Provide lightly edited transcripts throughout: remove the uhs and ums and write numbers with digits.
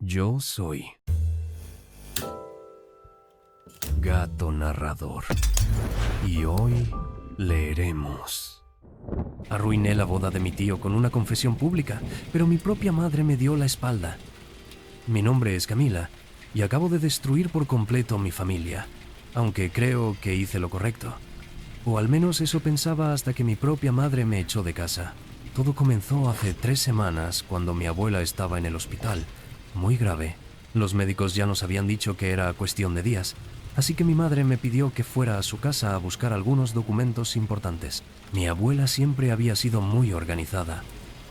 Yo soy Gato Narrador y hoy leeremos. Arruiné la boda de mi tío con una confesión pública, pero mi propia madre me dio la espalda. Mi nombre es Camila y acabo de destruir por completo mi familia, aunque creo que hice lo correcto. O al menos eso pensaba hasta que mi propia madre me echó de casa. Todo comenzó hace 3 semanas cuando mi abuela estaba en el hospital, muy grave. Los médicos ya nos habían dicho que era cuestión de días, así que mi madre me pidió que fuera a su casa a buscar algunos documentos importantes. Mi abuela siempre había sido muy organizada.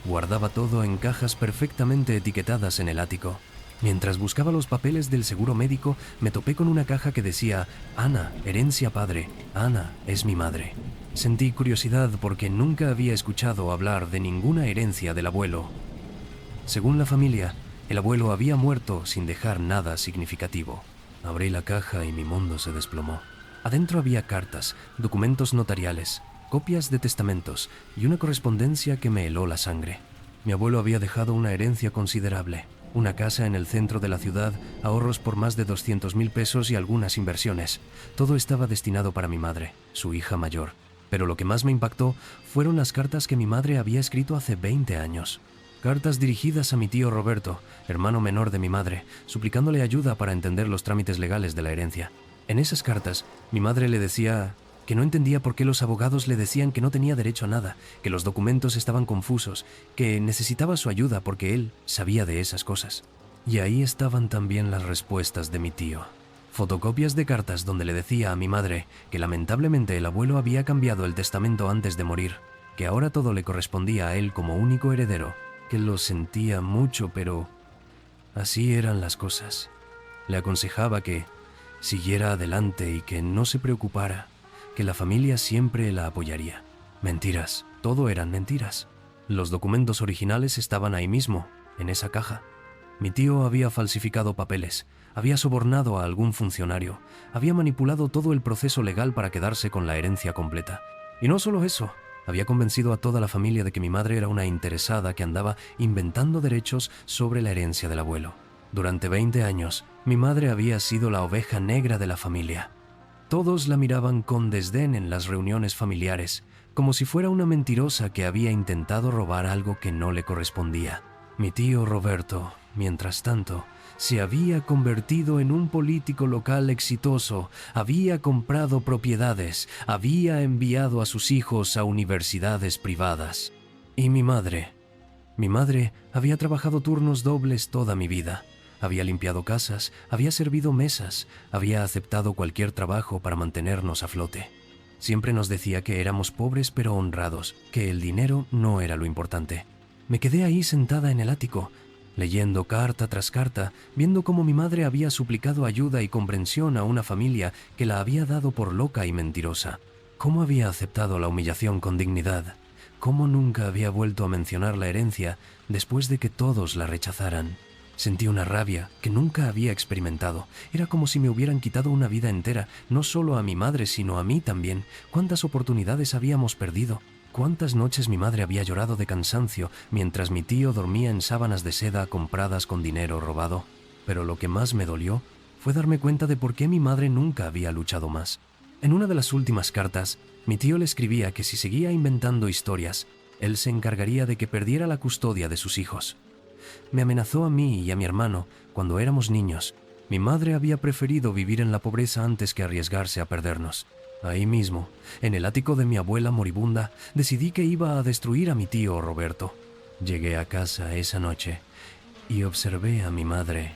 Guardaba todo en cajas perfectamente etiquetadas en el ático. Mientras buscaba los papeles del seguro médico, me topé con una caja que decía: Ana, herencia padre. Ana es mi madre. Sentí curiosidad porque nunca había escuchado hablar de ninguna herencia del abuelo. Según la familia, el abuelo había muerto sin dejar nada significativo. Abrí la caja y mi mundo se desplomó. Adentro había cartas, documentos notariales, copias de testamentos y una correspondencia que me heló la sangre. Mi abuelo había dejado una herencia considerable. Una casa en el centro de la ciudad, ahorros por más de 200,000 pesos y algunas inversiones. Todo estaba destinado para mi madre, su hija mayor. Pero lo que más me impactó fueron las cartas que mi madre había escrito hace 20 años. Cartas dirigidas a mi tío Roberto, hermano menor de mi madre, suplicándole ayuda para entender los trámites legales de la herencia. En esas cartas, mi madre le decía que no entendía por qué los abogados le decían que no tenía derecho a nada, que los documentos estaban confusos, que necesitaba su ayuda porque él sabía de esas cosas. Y ahí estaban también las respuestas de mi tío. Fotocopias de cartas donde le decía a mi madre que lamentablemente el abuelo había cambiado el testamento antes de morir, que ahora todo le correspondía a él como único heredero, que lo sentía mucho, pero así eran las cosas. Le aconsejaba que siguiera adelante y que no se preocupara, que la familia siempre la apoyaría. Mentiras, todo eran mentiras. Los documentos originales estaban ahí mismo, en esa caja. Mi tío había falsificado papeles, había sobornado a algún funcionario, había manipulado todo el proceso legal para quedarse con la herencia completa. Y no solo eso, había convencido a toda la familia de que mi madre era una interesada que andaba inventando derechos sobre la herencia del abuelo. Durante 20 años, mi madre había sido la oveja negra de la familia. Todos la miraban con desdén en las reuniones familiares, como si fuera una mentirosa que había intentado robar algo que no le correspondía. Mi tío Roberto, mientras tanto, se había convertido en un político local exitoso, había comprado propiedades, había enviado a sus hijos a universidades privadas. Y mi madre había trabajado turnos dobles toda mi vida. Había limpiado casas, había servido mesas, había aceptado cualquier trabajo para mantenernos a flote. Siempre nos decía que éramos pobres pero honrados, que el dinero no era lo importante. Me quedé ahí sentada en el ático, leyendo carta tras carta, viendo cómo mi madre había suplicado ayuda y comprensión a una familia que la había dado por loca y mentirosa. Cómo había aceptado la humillación con dignidad. Cómo nunca había vuelto a mencionar la herencia después de que todos la rechazaran. Sentí una rabia que nunca había experimentado. Era como si me hubieran quitado una vida entera, no solo a mi madre, sino a mí también. ¿Cuántas oportunidades habíamos perdido? ¿Cuántas noches mi madre había llorado de cansancio mientras mi tío dormía en sábanas de seda compradas con dinero robado? Pero lo que más me dolió fue darme cuenta de por qué mi madre nunca había luchado más. En una de las últimas cartas, mi tío le escribía que si seguía inventando historias, él se encargaría de que perdiera la custodia de sus hijos. Me amenazó a mí y a mi hermano cuando éramos niños. Mi madre había preferido vivir en la pobreza antes que arriesgarse a perdernos. Ahí mismo, en el ático de mi abuela moribunda, decidí que iba a destruir a mi tío Roberto. Llegué a casa esa noche y observé a mi madre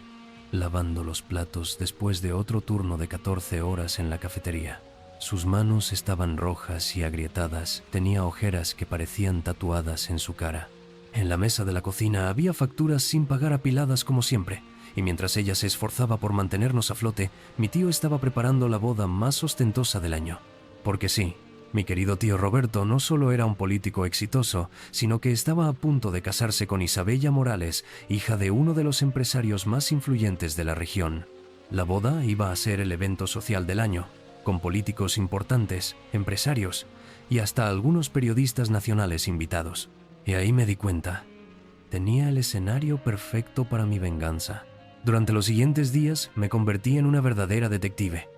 lavando los platos después de otro turno de 14 horas en la cafetería. Sus manos estaban rojas y agrietadas, tenía ojeras que parecían tatuadas en su cara. En la mesa de la cocina había facturas sin pagar apiladas como siempre, y mientras ella se esforzaba por mantenernos a flote, mi tío estaba preparando la boda más ostentosa del año. Porque sí, mi querido tío Roberto no solo era un político exitoso, sino que estaba a punto de casarse con Isabella Morales, hija de uno de los empresarios más influyentes de la región. La boda iba a ser el evento social del año, con políticos importantes, empresarios y hasta algunos periodistas nacionales invitados. Y ahí me di cuenta, tenía el escenario perfecto para mi venganza. Durante los siguientes días me convertí en una verdadera detective.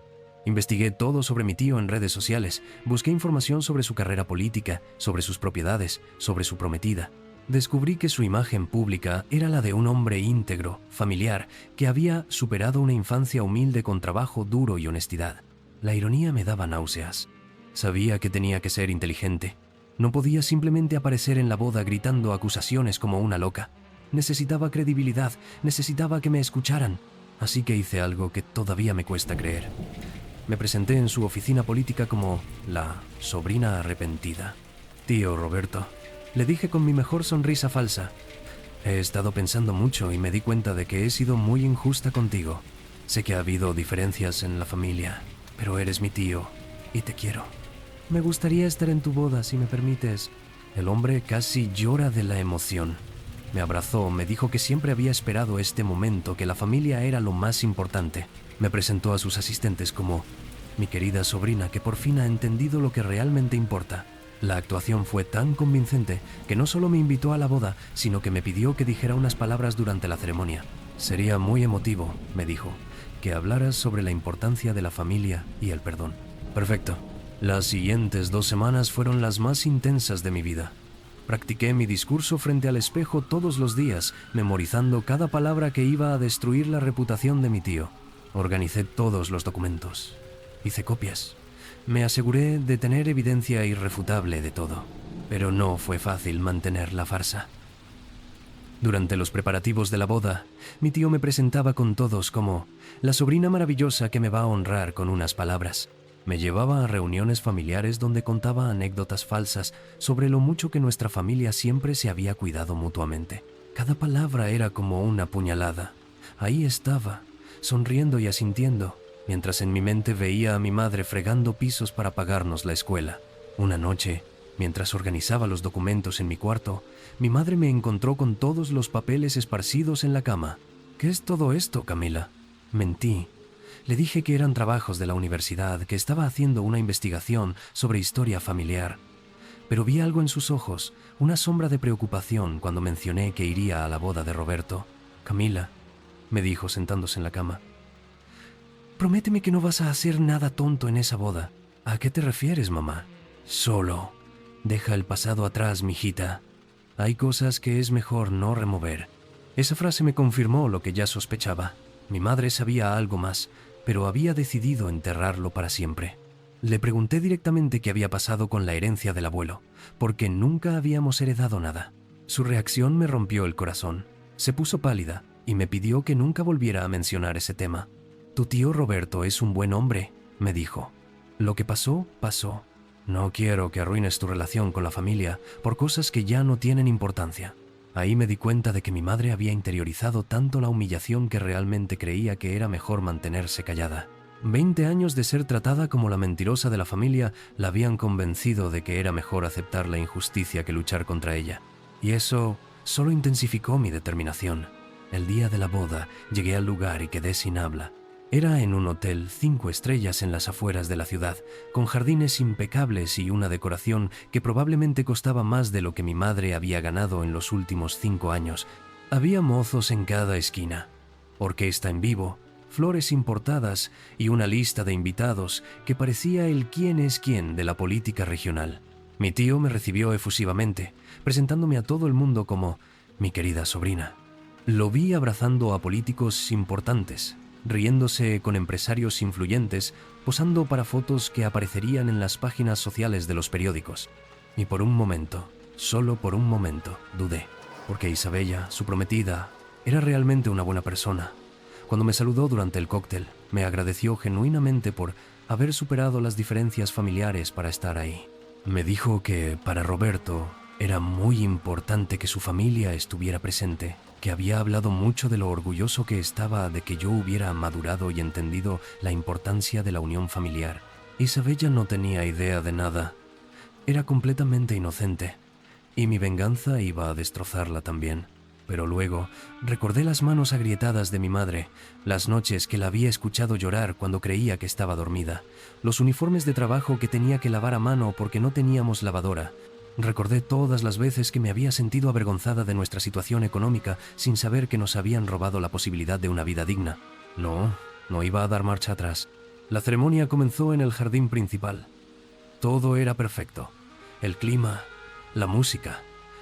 Investigué todo sobre mi tío en redes sociales, busqué información sobre su carrera política, sobre sus propiedades, sobre su prometida. Descubrí que su imagen pública era la de un hombre íntegro, familiar, que había superado una infancia humilde con trabajo duro y honestidad. La ironía me daba náuseas. Sabía que tenía que ser inteligente. No podía simplemente aparecer en la boda gritando acusaciones como una loca. Necesitaba credibilidad, necesitaba que me escucharan. Así que hice algo que todavía me cuesta creer. Me presenté en su oficina política como la sobrina arrepentida. Tío Roberto, le dije con mi mejor sonrisa falsa. He estado pensando mucho y me di cuenta de que he sido muy injusta contigo. Sé que ha habido diferencias en la familia, pero eres mi tío y te quiero. Me gustaría estar en tu boda, si me permites. El hombre casi llora de la emoción. Me abrazó, me dijo que siempre había esperado este momento, que la familia era lo más importante. Me presentó a sus asistentes como mi querida sobrina, que por fin ha entendido lo que realmente importa. La actuación fue tan convincente que no solo me invitó a la boda, sino que me pidió que dijera unas palabras durante la ceremonia. Sería muy emotivo, me dijo, que hablaras sobre la importancia de la familia y el perdón. Perfecto. Las siguientes 2 semanas fueron las más intensas de mi vida. Practiqué mi discurso frente al espejo todos los días, memorizando cada palabra que iba a destruir la reputación de mi tío. Organicé todos los documentos. Hice copias. Me aseguré de tener evidencia irrefutable de todo. Pero no fue fácil mantener la farsa. Durante los preparativos de la boda, mi tío me presentaba con todos como la sobrina maravillosa que me va a honrar con unas palabras. Me llevaba a reuniones familiares donde contaba anécdotas falsas sobre lo mucho que nuestra familia siempre se había cuidado mutuamente. Cada palabra era como una puñalada. Ahí estaba, sonriendo y asintiendo, mientras en mi mente veía a mi madre fregando pisos para pagarnos la escuela. Una noche, mientras organizaba los documentos en mi cuarto, mi madre me encontró con todos los papeles esparcidos en la cama. ¿Qué es todo esto, Camila? Mentí. Le dije que eran trabajos de la universidad, que estaba haciendo una investigación sobre historia familiar. Pero vi algo en sus ojos, una sombra de preocupación cuando mencioné que iría a la boda de Roberto. Camila, me dijo sentándose en la cama, prométeme que no vas a hacer nada tonto en esa boda. ¿A qué te refieres, mamá? Solo. Deja el pasado atrás, mijita. Hay cosas que es mejor no remover. Esa frase me confirmó lo que ya sospechaba. Mi madre sabía algo más, pero había decidido enterrarlo para siempre. Le pregunté directamente qué había pasado con la herencia del abuelo, porque nunca habíamos heredado nada. Su reacción me rompió el corazón. Se puso pálida y me pidió que nunca volviera a mencionar ese tema. Tu tío Roberto es un buen hombre, me dijo. Lo que pasó, pasó. No quiero que arruines tu relación con la familia por cosas que ya no tienen importancia. Ahí me di cuenta de que mi madre había interiorizado tanto la humillación que realmente creía que era mejor mantenerse callada. 20 años de ser tratada como la mentirosa de la familia la habían convencido de que era mejor aceptar la injusticia que luchar contra ella. Y eso solo intensificó mi determinación. El día de la boda llegué al lugar y quedé sin habla. Era en un hotel 5 estrellas en las afueras de la ciudad, con jardines impecables y una decoración que probablemente costaba más de lo que mi madre había ganado en los últimos 5 años. Había mozos en cada esquina, orquesta en vivo, flores importadas y una lista de invitados que parecía el quién es quién de la política regional. Mi tío me recibió efusivamente, presentándome a todo el mundo como mi querida sobrina. Lo vi abrazando a políticos importantes, riéndose con empresarios influyentes, posando para fotos que aparecerían en las páginas sociales de los periódicos. Y por un momento, solo por un momento, dudé, porque Isabella, su prometida, era realmente una buena persona. Cuando me saludó durante el cóctel, me agradeció genuinamente por haber superado las diferencias familiares para estar ahí. Me dijo que para Roberto era muy importante que su familia estuviera presente, que había hablado mucho de lo orgulloso que estaba de que yo hubiera madurado y entendido la importancia de la unión familiar. Isabella no tenía idea de nada. Era completamente inocente, y mi venganza iba a destrozarla también. Pero luego recordé las manos agrietadas de mi madre, las noches que la había escuchado llorar cuando creía que estaba dormida, los uniformes de trabajo que tenía que lavar a mano porque no teníamos lavadora, Recordé todas las veces que me había sentido avergonzada de nuestra situación económica sin saber que nos habían robado la posibilidad de una vida digna. No iba a dar marcha atrás. La ceremonia comenzó en el jardín principal. Todo era perfecto. El clima, la música,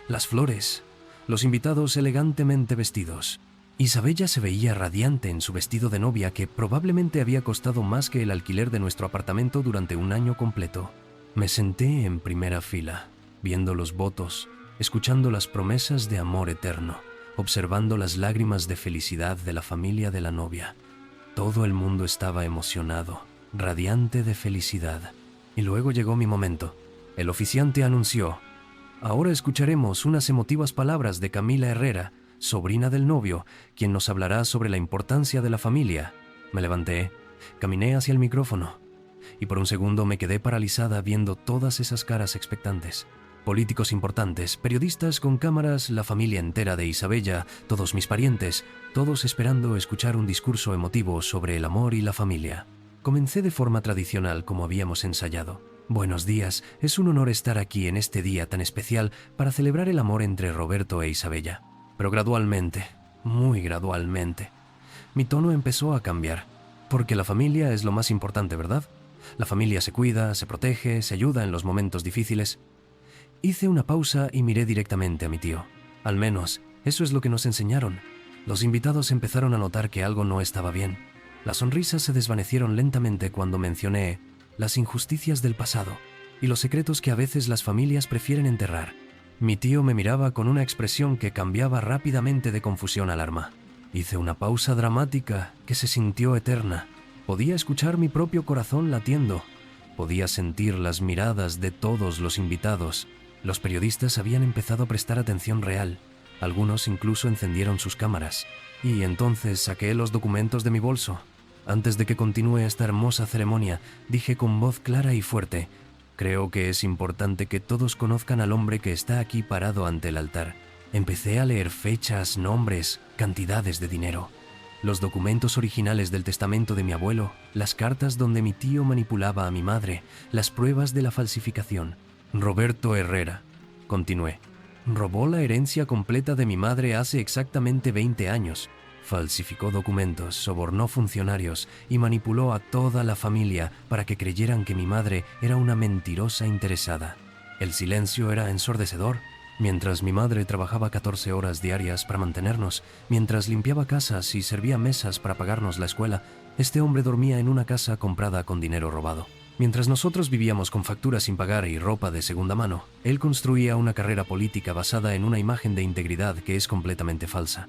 las flores, los invitados elegantemente vestidos. Isabella se veía radiante en su vestido de novia que probablemente había costado más que el alquiler de nuestro apartamento durante un año completo. Me senté en primera fila, viendo los votos, escuchando las promesas de amor eterno, observando las lágrimas de felicidad de la familia de la novia. Todo el mundo estaba emocionado, radiante de felicidad. Y luego llegó mi momento. El oficiante anunció: ahora escucharemos unas emotivas palabras de Camila Herrera, sobrina del novio, quien nos hablará sobre la importancia de la familia. Me levanté, caminé hacia el micrófono, y por un segundo me quedé paralizada viendo todas esas caras expectantes. Políticos importantes, periodistas con cámaras, la familia entera de Isabella, todos mis parientes, todos esperando escuchar un discurso emotivo sobre el amor y la familia. Comencé de forma tradicional como habíamos ensayado. Buenos días, es un honor estar aquí en este día tan especial para celebrar el amor entre Roberto e Isabella. Pero gradualmente, muy gradualmente, mi tono empezó a cambiar. Porque la familia es lo más importante, ¿verdad? La familia se cuida, se protege, se ayuda en los momentos difíciles. Hice una pausa y miré directamente a mi tío. Al menos, eso es lo que nos enseñaron. Los invitados empezaron a notar que algo no estaba bien. Las sonrisas se desvanecieron lentamente cuando mencioné las injusticias del pasado y los secretos que a veces las familias prefieren enterrar. Mi tío me miraba con una expresión que cambiaba rápidamente de confusión a alarma. Hice una pausa dramática que se sintió eterna. Podía escuchar mi propio corazón latiendo. Podía sentir las miradas de todos los invitados. Los periodistas habían empezado a prestar atención real. Algunos incluso encendieron sus cámaras. Y entonces saqué los documentos de mi bolso. Antes de que continúe esta hermosa ceremonia, dije con voz clara y fuerte: creo que es importante que todos conozcan al hombre que está aquí parado ante el altar. Empecé a leer fechas, nombres, cantidades de dinero. Los documentos originales del testamento de mi abuelo, las cartas donde mi tío manipulaba a mi madre, las pruebas de la falsificación. Roberto Herrera, continué, robó la herencia completa de mi madre hace exactamente 20 años. Falsificó documentos, sobornó funcionarios y manipuló a toda la familia para que creyeran que mi madre era una mentirosa interesada. El silencio era ensordecedor. Mientras mi madre trabajaba 14 horas diarias para mantenernos, mientras limpiaba casas y servía mesas para pagarnos la escuela, este hombre dormía en una casa comprada con dinero robado. Mientras nosotros vivíamos con facturas sin pagar y ropa de segunda mano, él construía una carrera política basada en una imagen de integridad que es completamente falsa.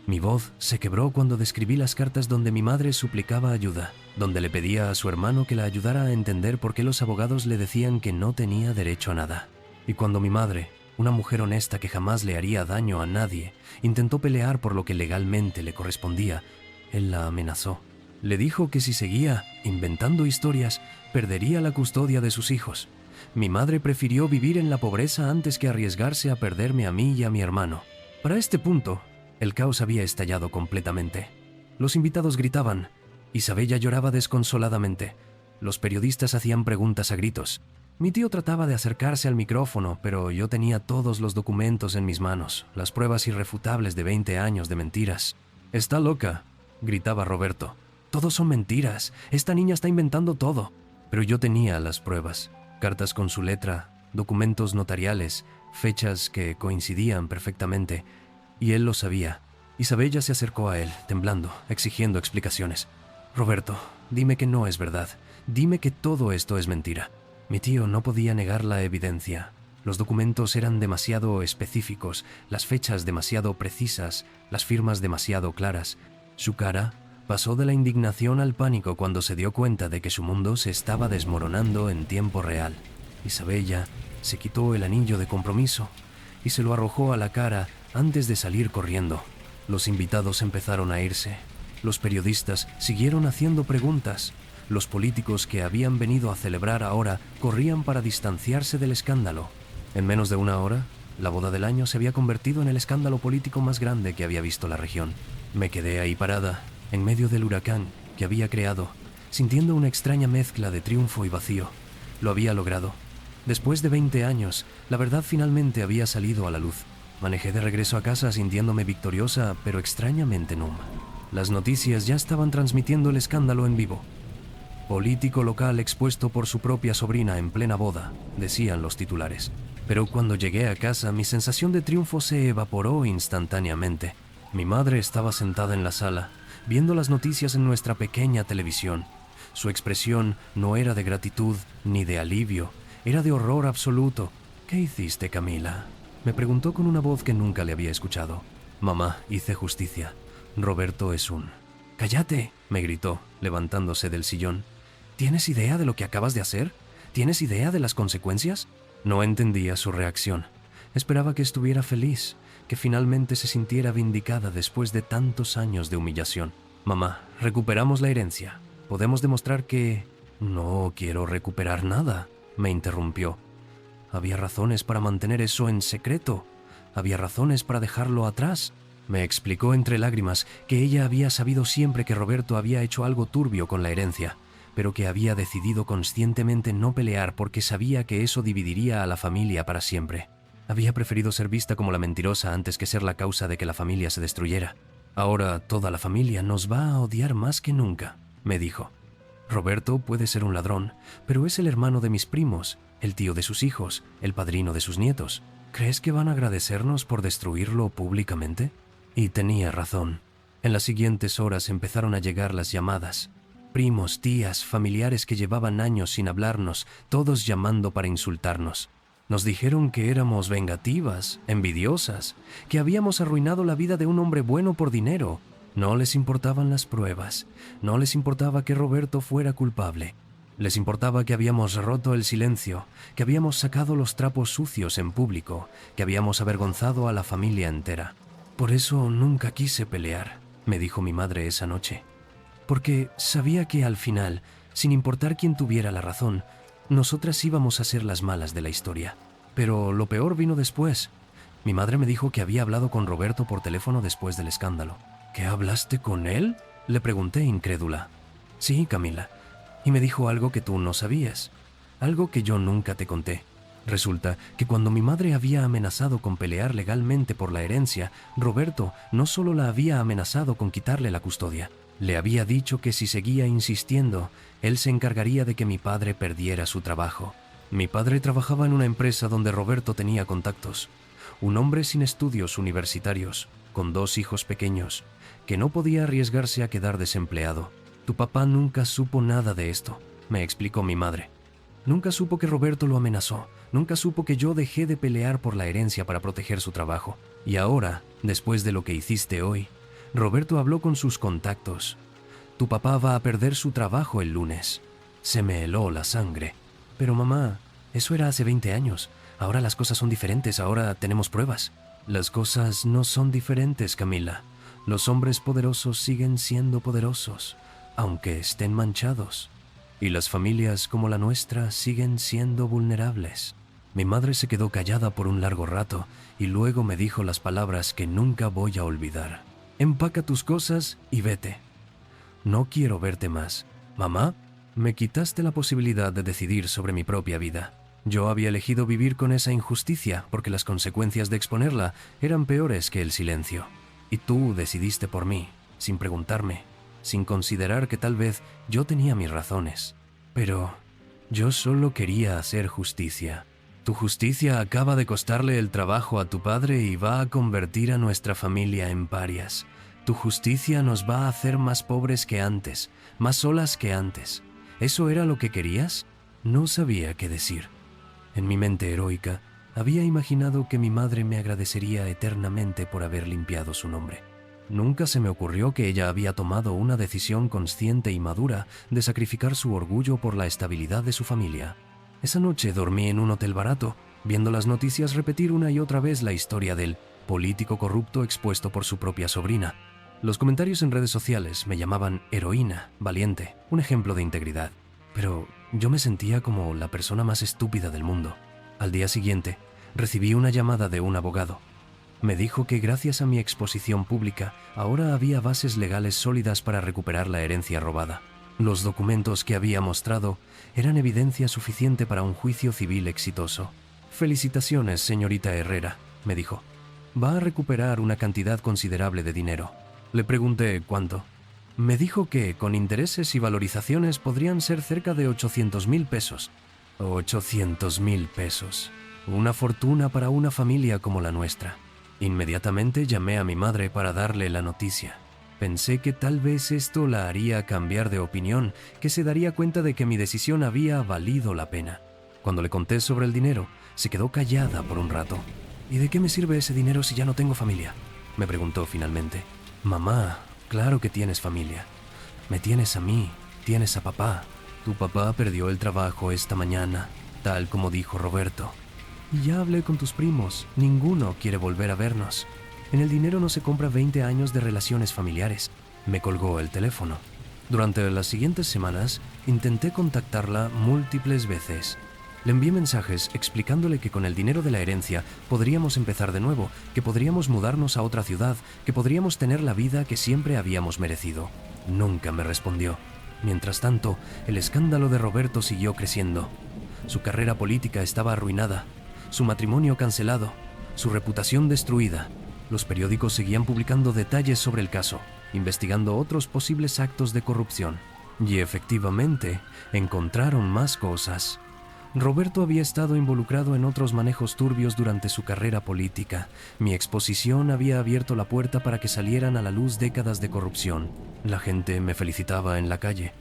Mi voz se quebró cuando describí las cartas donde mi madre suplicaba ayuda, donde le pedía a su hermano que la ayudara a entender por qué los abogados le decían que no tenía derecho a nada. Y cuando mi madre, una mujer honesta que jamás le haría daño a nadie, intentó pelear por lo que legalmente le correspondía, él la amenazó. Le dijo que si seguía inventando historias, perdería la custodia de sus hijos. Mi madre prefirió vivir en la pobreza antes que arriesgarse a perderme a mí y a mi hermano. Para este punto, el caos había estallado completamente. Los invitados gritaban. Isabella lloraba desconsoladamente. Los periodistas hacían preguntas a gritos. Mi tío trataba de acercarse al micrófono, pero yo tenía todos los documentos en mis manos, las pruebas irrefutables de 20 años de mentiras. «Está loca», gritaba Roberto. «Todos son mentiras. Esta niña está inventando todo». Pero yo tenía las pruebas. Cartas con su letra, documentos notariales, fechas que coincidían perfectamente. Y él lo sabía. Isabella se acercó a él, temblando, exigiendo explicaciones. «Roberto, dime que no es verdad. Dime que todo esto es mentira». Mi tío no podía negar la evidencia. Los documentos eran demasiado específicos, las fechas demasiado precisas, las firmas demasiado claras. Su cara pasó de la indignación al pánico cuando se dio cuenta de que su mundo se estaba desmoronando en tiempo real. Isabella se quitó el anillo de compromiso y se lo arrojó a la cara antes de salir corriendo. Los invitados empezaron a irse. Los periodistas siguieron haciendo preguntas. Los políticos que habían venido a celebrar ahora corrían para distanciarse del escándalo. En menos de una hora, la boda del año se había convertido en el escándalo político más grande que había visto la región. Me quedé ahí parada, en medio del huracán que había creado, sintiendo una extraña mezcla de triunfo y vacío. Lo había logrado. Después de 20 años, la verdad finalmente había salido a la luz. Manejé de regreso a casa sintiéndome victoriosa, pero extrañamente numb. Las noticias ya estaban transmitiendo el escándalo en vivo. Político local expuesto por su propia sobrina en plena boda, decían los titulares. Pero cuando llegué a casa, mi sensación de triunfo se evaporó instantáneamente. Mi madre estaba sentada en la sala, viendo las noticias en nuestra pequeña televisión. Su expresión no era de gratitud ni de alivio, era de horror absoluto. «¿Qué hiciste, Camila?», me preguntó con una voz que nunca le había escuchado. «Mamá, hice justicia. Roberto es un...» «¡Cállate!», me gritó, levantándose del sillón. «¿Tienes idea de lo que acabas de hacer? ¿Tienes idea de las consecuencias?». No entendía su reacción. Esperaba que estuviera feliz, que finalmente se sintiera vindicada después de tantos años de humillación. «Mamá, recuperamos la herencia. Podemos demostrar que...». «No quiero recuperar nada», me interrumpió. Había razones para mantener eso en secreto. Había razones para dejarlo atrás. Me explicó entre lágrimas que ella había sabido siempre que Roberto había hecho algo turbio con la herencia, pero que había decidido conscientemente no pelear porque sabía que eso dividiría a la familia para siempre. Había preferido ser vista como la mentirosa antes que ser la causa de que la familia se destruyera. «Ahora toda la familia nos va a odiar más que nunca», me dijo. «Roberto puede ser un ladrón, pero es el hermano de mis primos, el tío de sus hijos, el padrino de sus nietos. ¿Crees que van a agradecernos por destruirlo públicamente?». Y tenía razón. En las siguientes horas empezaron a llegar las llamadas. Primos, tías, familiares que llevaban años sin hablarnos, todos llamando para insultarnos. Nos dijeron que éramos vengativas, envidiosas, que habíamos arruinado la vida de un hombre bueno por dinero. No les importaban las pruebas, no les importaba que Roberto fuera culpable. Les importaba que habíamos roto el silencio, que habíamos sacado los trapos sucios en público, que habíamos avergonzado a la familia entera. «Por eso nunca quise pelear», me dijo mi madre esa noche. «Porque sabía que al final, sin importar quién tuviera la razón, nosotras íbamos a ser las malas de la historia». Pero lo peor vino después. Mi madre me dijo que había hablado con Roberto por teléfono después del escándalo. «¿Qué, hablaste con él?», le pregunté incrédula. «Sí, Camila. Y me dijo algo que tú no sabías, algo que yo nunca te conté. Resulta que cuando mi madre había amenazado con pelear legalmente por la herencia, Roberto no solo la había amenazado con quitarle la custodia, le había dicho que si seguía insistiendo, él se encargaría de que mi padre perdiera su trabajo. Mi padre trabajaba en una empresa donde Roberto tenía contactos. Un hombre sin estudios universitarios, con 2 hijos pequeños, que no podía arriesgarse a quedar desempleado. Tu papá nunca supo nada de esto», me explicó mi madre. «Nunca supo que Roberto lo amenazó, nunca supo que yo dejé de pelear por la herencia para proteger su trabajo. Y ahora, después de lo que hiciste hoy, Roberto habló con sus contactos. Tu papá va a perder su trabajo el lunes». Se me heló la sangre. «Pero mamá, eso era hace 20 años. Ahora las cosas son diferentes, ahora tenemos pruebas». «Las cosas no son diferentes, Camila. Los hombres poderosos siguen siendo poderosos, aunque estén manchados. Y las familias como la nuestra siguen siendo vulnerables». Mi madre se quedó callada por un largo rato y luego me dijo las palabras que nunca voy a olvidar. «Empaca tus cosas y vete. No quiero verte más. Mamá, me quitaste la posibilidad de decidir sobre mi propia vida. Yo había elegido vivir con esa injusticia porque las consecuencias de exponerla eran peores que el silencio. Y tú decidiste por mí, sin preguntarme, sin considerar que tal vez yo tenía mis razones. Pero yo solo quería hacer justicia. Tu justicia acaba de costarle el trabajo a tu padre y va a convertir a nuestra familia en parias. Tu justicia nos va a hacer más pobres que antes, más solas que antes. ¿Eso era lo que querías?». No sabía qué decir. En mi mente heroica, había imaginado que mi madre me agradecería eternamente por haber limpiado su nombre. Nunca se me ocurrió que ella había tomado una decisión consciente y madura de sacrificar su orgullo por la estabilidad de su familia. Esa noche dormí en un hotel barato, viendo las noticias repetir una y otra vez la historia del político corrupto expuesto por su propia sobrina. Los comentarios en redes sociales me llamaban heroína, valiente, un ejemplo de integridad. Pero yo me sentía como la persona más estúpida del mundo. Al día siguiente, recibí una llamada de un abogado. Me dijo que gracias a mi exposición pública, ahora había bases legales sólidas para recuperar la herencia robada. Los documentos que había mostrado eran evidencia suficiente para un juicio civil exitoso. «Felicitaciones, señorita Herrera», me dijo. «Va a recuperar una cantidad considerable de dinero». Le pregunté cuánto. Me dijo que, con intereses y valorizaciones, podrían ser cerca de 800,000 pesos. 800,000 pesos. Una fortuna para una familia como la nuestra. Inmediatamente llamé a mi madre para darle la noticia. Pensé que tal vez esto la haría cambiar de opinión, que se daría cuenta de que mi decisión había valido la pena. Cuando le conté sobre el dinero, se quedó callada por un rato. «¿Y de qué me sirve ese dinero si ya no tengo familia?», me preguntó finalmente. «Mamá, claro que tienes familia. Me tienes a mí, tienes a papá. Tu papá perdió el trabajo esta mañana, tal como dijo Roberto. Y ya hablé con tus primos, ninguno quiere volver a vernos. En el dinero no se compra 20 años de relaciones familiares». Me colgó el teléfono. Durante las siguientes semanas, intenté contactarla múltiples veces. Le envié mensajes explicándole que con el dinero de la herencia podríamos empezar de nuevo, que podríamos mudarnos a otra ciudad, que podríamos tener la vida que siempre habíamos merecido. Nunca me respondió. Mientras tanto, el escándalo de Roberto siguió creciendo. Su carrera política estaba arruinada, su matrimonio cancelado, su reputación destruida. Los periódicos seguían publicando detalles sobre el caso, investigando otros posibles actos de corrupción. Y efectivamente, encontraron más cosas. Roberto había estado involucrado en otros manejos turbios durante su carrera política. Mi exposición había abierto la puerta para que salieran a la luz décadas de corrupción. La gente me felicitaba en la calle.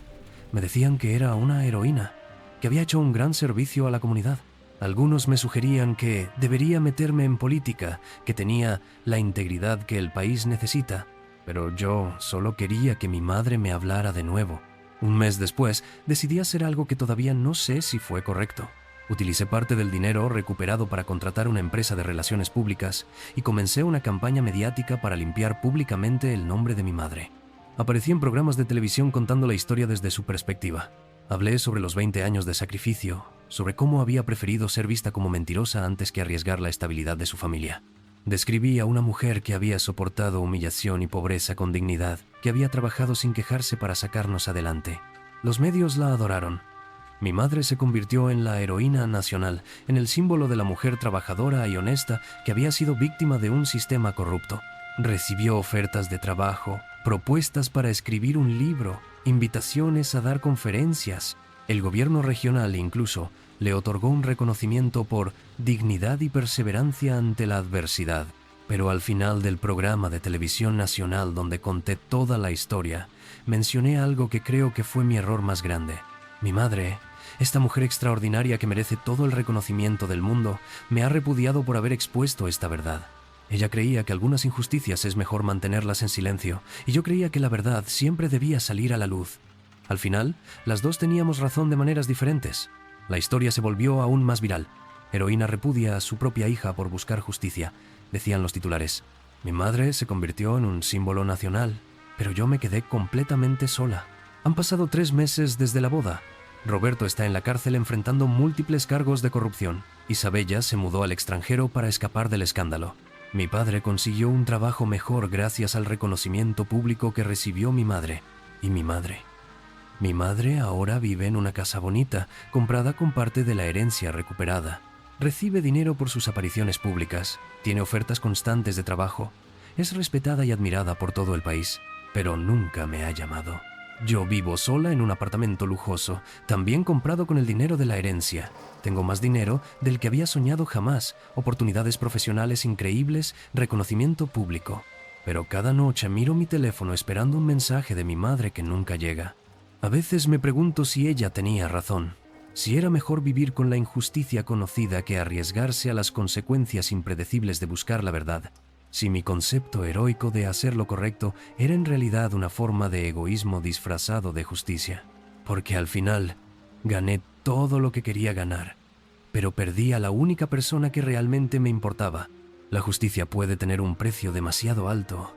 Me decían que era una heroína, que había hecho un gran servicio a la comunidad. Algunos me sugerían que debería meterme en política, que tenía la integridad que el país necesita, pero yo solo quería que mi madre me hablara de nuevo. Un mes después, decidí hacer algo que todavía no sé si fue correcto. Utilicé parte del dinero recuperado para contratar una empresa de relaciones públicas y comencé una campaña mediática para limpiar públicamente el nombre de mi madre. Aparecí en programas de televisión contando la historia desde su perspectiva. Hablé sobre los 20 años de sacrificio, sobre cómo había preferido ser vista como mentirosa antes que arriesgar la estabilidad de su familia. Describí a una mujer que había soportado humillación y pobreza con dignidad, que había trabajado sin quejarse para sacarnos adelante. Los medios la adoraron. Mi madre se convirtió en la heroína nacional, en el símbolo de la mujer trabajadora y honesta que había sido víctima de un sistema corrupto. Recibió ofertas de trabajo, propuestas para escribir un libro, invitaciones a dar conferencias. El gobierno regional incluso le otorgó un reconocimiento por dignidad y perseverancia ante la adversidad. Pero al final del programa de televisión nacional donde conté toda la historia, mencioné algo que creo que fue mi error más grande. Mi madre, esta mujer extraordinaria que merece todo el reconocimiento del mundo, me ha repudiado por haber expuesto esta verdad. Ella creía que algunas injusticias es mejor mantenerlas en silencio, y yo creía que la verdad siempre debía salir a la luz. Al final, las dos teníamos razón de maneras diferentes. La historia se volvió aún más viral. Heroína repudia a su propia hija por buscar justicia, decían los titulares. Mi madre se convirtió en un símbolo nacional, pero yo me quedé completamente sola. Han pasado 3 meses desde la boda. Roberto está en la cárcel enfrentando múltiples cargos de corrupción. Isabella se mudó al extranjero para escapar del escándalo. Mi padre consiguió un trabajo mejor gracias al reconocimiento público que recibió mi madre. Y mi madre. Mi madre ahora vive en una casa bonita, comprada con parte de la herencia recuperada. Recibe dinero por sus apariciones públicas, tiene ofertas constantes de trabajo, es respetada y admirada por todo el país, pero nunca me ha llamado. Yo vivo sola en un apartamento lujoso, también comprado con el dinero de la herencia. Tengo más dinero del que había soñado jamás, oportunidades profesionales increíbles, reconocimiento público. Pero cada noche miro mi teléfono esperando un mensaje de mi madre que nunca llega. A veces me pregunto si ella tenía razón, si era mejor vivir con la injusticia conocida que arriesgarse a las consecuencias impredecibles de buscar la verdad, si mi concepto heroico de hacer lo correcto era en realidad una forma de egoísmo disfrazado de justicia. Porque al final, gané todo lo que quería ganar, pero perdí a la única persona que realmente me importaba. La justicia puede tener un precio demasiado alto,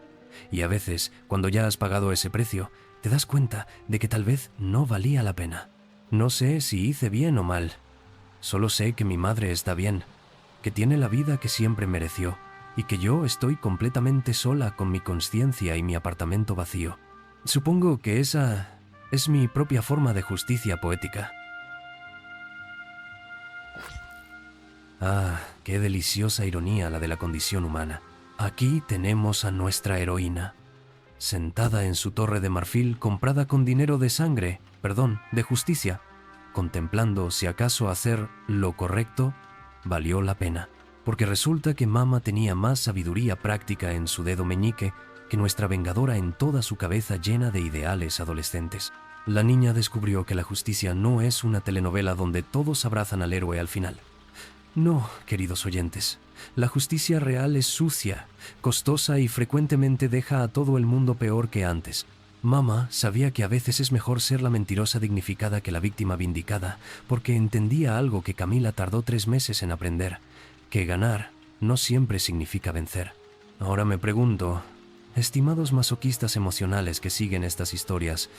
y a veces, cuando ya has pagado ese precio, te das cuenta de que tal vez no valía la pena. No sé si hice bien o mal. Solo sé que mi madre está bien, que tiene la vida que siempre mereció, y que yo estoy completamente sola con mi conciencia y mi apartamento vacío. Supongo que esa Es mi propia forma de justicia poética. Ah, qué deliciosa ironía la de la condición humana. Aquí tenemos a nuestra heroína, sentada en su torre de marfil comprada con dinero de sangre, perdón, de justicia, contemplando si acaso hacer lo correcto valió la pena, porque resulta que Mama tenía más sabiduría práctica en su dedo meñique que nuestra vengadora en toda su cabeza llena de ideales adolescentes. La niña descubrió que la justicia no es una telenovela donde todos abrazan al héroe al final. No, queridos oyentes, la justicia real es sucia, costosa y frecuentemente deja a todo el mundo peor que antes. Mama sabía que a veces es mejor ser la mentirosa dignificada que la víctima vindicada, porque entendía algo que Camila tardó 3 meses en aprender, que ganar no siempre significa vencer. Ahora me pregunto, estimados masoquistas emocionales que siguen estas historias,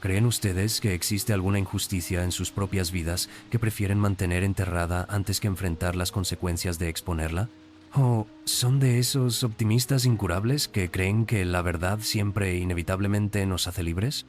¿creen ustedes que existe alguna injusticia en sus propias vidas que prefieren mantener enterrada antes que enfrentar las consecuencias de exponerla? ¿O son de esos optimistas incurables que creen que la verdad siempre e inevitablemente nos hace libres?